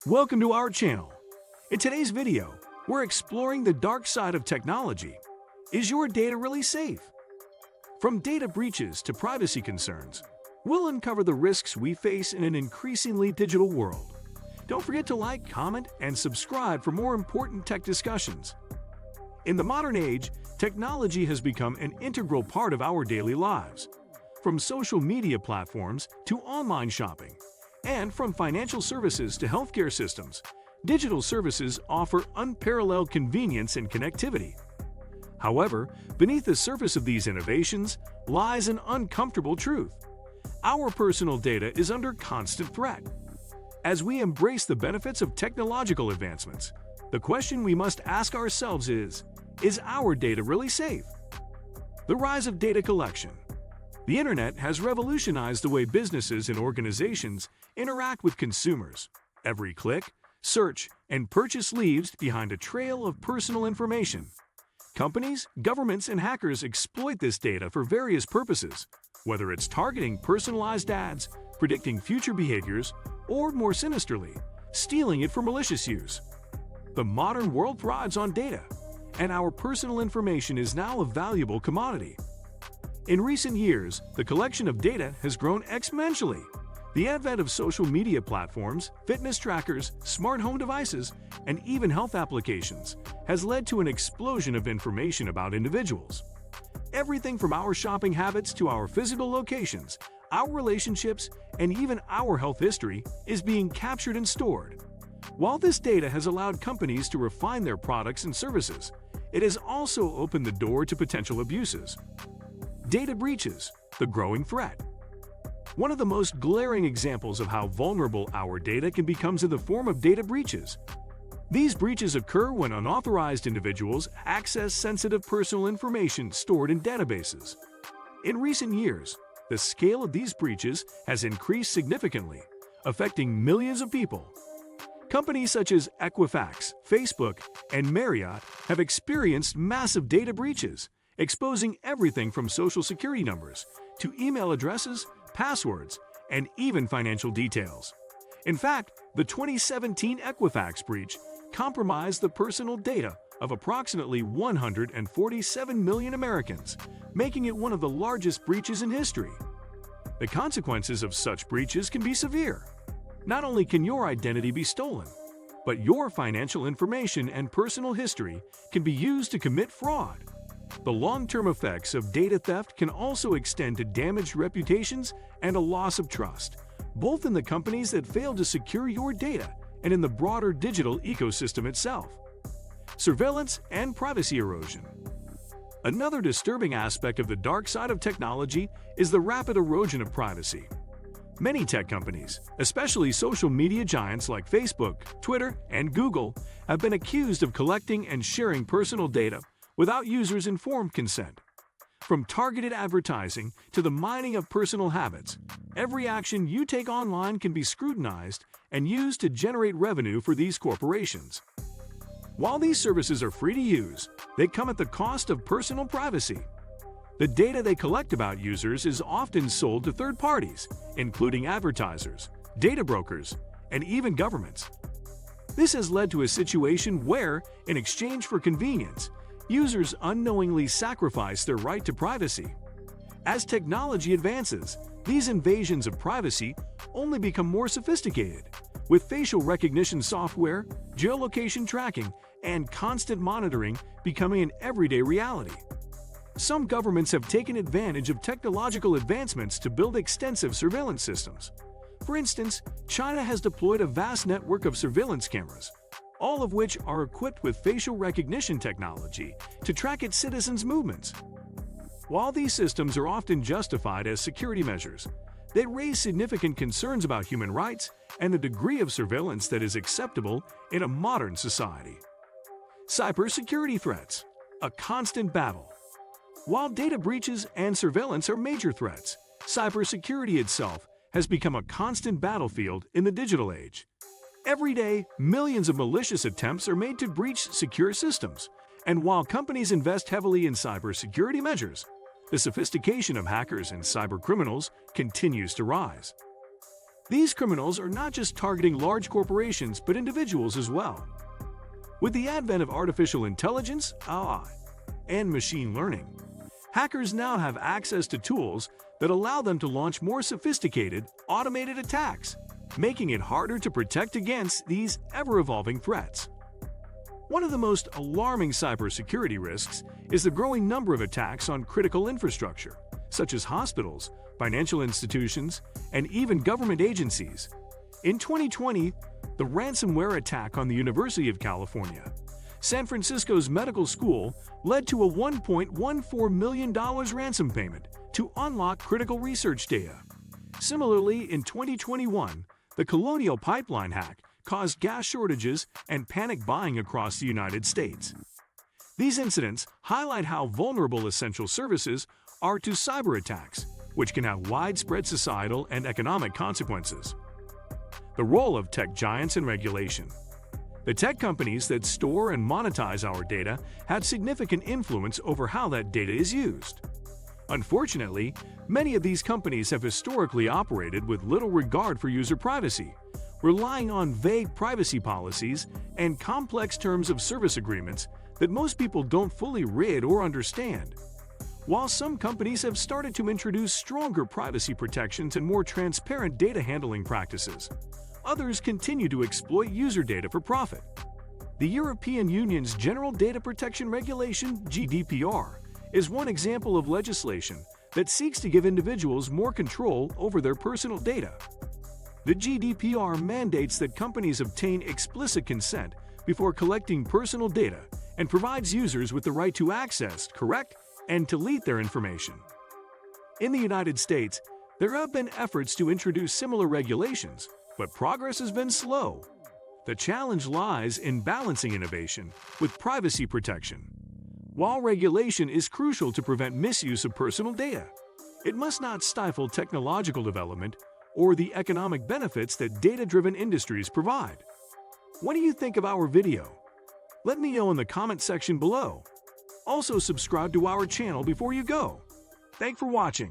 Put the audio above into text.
Welcome to our channel. In today's video, we're exploring the dark side of technology. Is your data really safe? From data breaches to privacy concerns, we'll uncover the risks we face in an increasingly digital world. Don't forget to like, comment, and subscribe for more important tech discussions. In the modern age, technology has become an integral part of our daily lives. From social media platforms to online shopping, and from financial services to healthcare systems, digital services offer unparalleled convenience and connectivity. However, beneath the surface of these innovations lies an uncomfortable truth. Our personal data is under constant threat. As we embrace the benefits of technological advancements, the question we must ask ourselves is our data really safe? The rise of data collection. The internet has revolutionized the way businesses and organizations interact with consumers. Every click, search, and purchase leaves behind a trail of personal information. Companies, governments, and hackers exploit this data for various purposes, whether it's targeting personalized ads, predicting future behaviors, or more sinisterly, stealing it for malicious use. The modern world thrives on data, and our personal information is now a valuable commodity. In recent years, the collection of data has grown exponentially. The advent of social media platforms, fitness trackers, smart home devices, and even health applications has led to an explosion of information about individuals. Everything from our shopping habits to our physical locations, our relationships, and even our health history is being captured and stored. While this data has allowed companies to refine their products and services, it has also opened the door to potential abuses. Data breaches, the growing threat. One of the most glaring examples of how vulnerable our data can become in the form of data breaches. These breaches occur when unauthorized individuals access sensitive personal information stored in databases. In recent years, the scale of these breaches has increased significantly, affecting millions of people. Companies such as Equifax, Facebook, and Marriott have experienced massive data breaches, exposing everything from social security numbers to email addresses, passwords, and even financial details. In fact, the 2017 Equifax breach compromised the personal data of approximately 147 million Americans, making it one of the largest breaches in history. The consequences of such breaches can be severe. Not only can your identity be stolen, but your financial information and personal history can be used to commit fraud. The long-term effects of data theft can also extend to damaged reputations and a loss of trust, both in the companies that fail to secure your data and in the broader digital ecosystem itself. Surveillance and privacy erosion. Another disturbing aspect of the dark side of technology is the rapid erosion of privacy. Many tech companies, especially social media giants like Facebook, Twitter, and Google, have been accused of collecting and sharing personal data without users' informed consent. From targeted advertising to the mining of personal habits, every action you take online can be scrutinized and used to generate revenue for these corporations. While these services are free to use, they come at the cost of personal privacy. The data they collect about users is often sold to third parties, including advertisers, data brokers, and even governments. This has led to a situation where, in exchange for convenience, users unknowingly sacrifice their right to privacy. As technology advances, these invasions of privacy only become more sophisticated, with facial recognition software, geolocation tracking, and constant monitoring becoming an everyday reality. Some governments have taken advantage of technological advancements to build extensive surveillance systems. For instance, China has deployed a vast network of surveillance cameras, all of which are equipped with facial recognition technology to track its citizens' movements. While these systems are often justified as security measures, they raise significant concerns about human rights and the degree of surveillance that is acceptable in a modern society. Cybersecurity threats, a constant battle. While data breaches and surveillance are major threats, cybersecurity itself has become a constant battlefield in the digital age. Every day, millions of malicious attempts are made to breach secure systems, and while companies invest heavily in cybersecurity measures, the sophistication of hackers and cybercriminals continues to rise. These criminals are not just targeting large corporations but individuals as well. With the advent of artificial intelligence, AI, and machine learning, hackers now have access to tools that allow them to launch more sophisticated, automated attacks, making it harder to protect against these ever-evolving threats. One of the most alarming cybersecurity risks is the growing number of attacks on critical infrastructure, such as hospitals, financial institutions, and even government agencies. In 2020, the ransomware attack on the University of California, San Francisco's medical school, led to a $1.14 million ransom payment to unlock critical research data. Similarly, in 2021, the Colonial Pipeline hack caused gas shortages and panic buying across the United States. These incidents highlight how vulnerable essential services are to cyber attacks, which can have widespread societal and economic consequences. The role of tech giants in regulation. The tech companies that store and monetize our data have significant influence over how that data is used. Unfortunately, many of these companies have historically operated with little regard for user privacy, relying on vague privacy policies and complex terms of service agreements that most people don't fully read or understand. While some companies have started to introduce stronger privacy protections and more transparent data handling practices, others continue to exploit user data for profit. The European Union's General Data Protection Regulation (GDPR) is one example of legislation that seeks to give individuals more control over their personal data. The GDPR mandates that companies obtain explicit consent before collecting personal data and provides users with the right to access, correct, and delete their information. In the United States, there have been efforts to introduce similar regulations, but progress has been slow. The challenge lies in balancing innovation with privacy protection. While regulation is crucial to prevent misuse of personal data, it must not stifle technological development or the economic benefits that data-driven industries provide. What do you think of our video? Let me know in the comment section below. Also, subscribe to our channel before you go. Thanks for watching.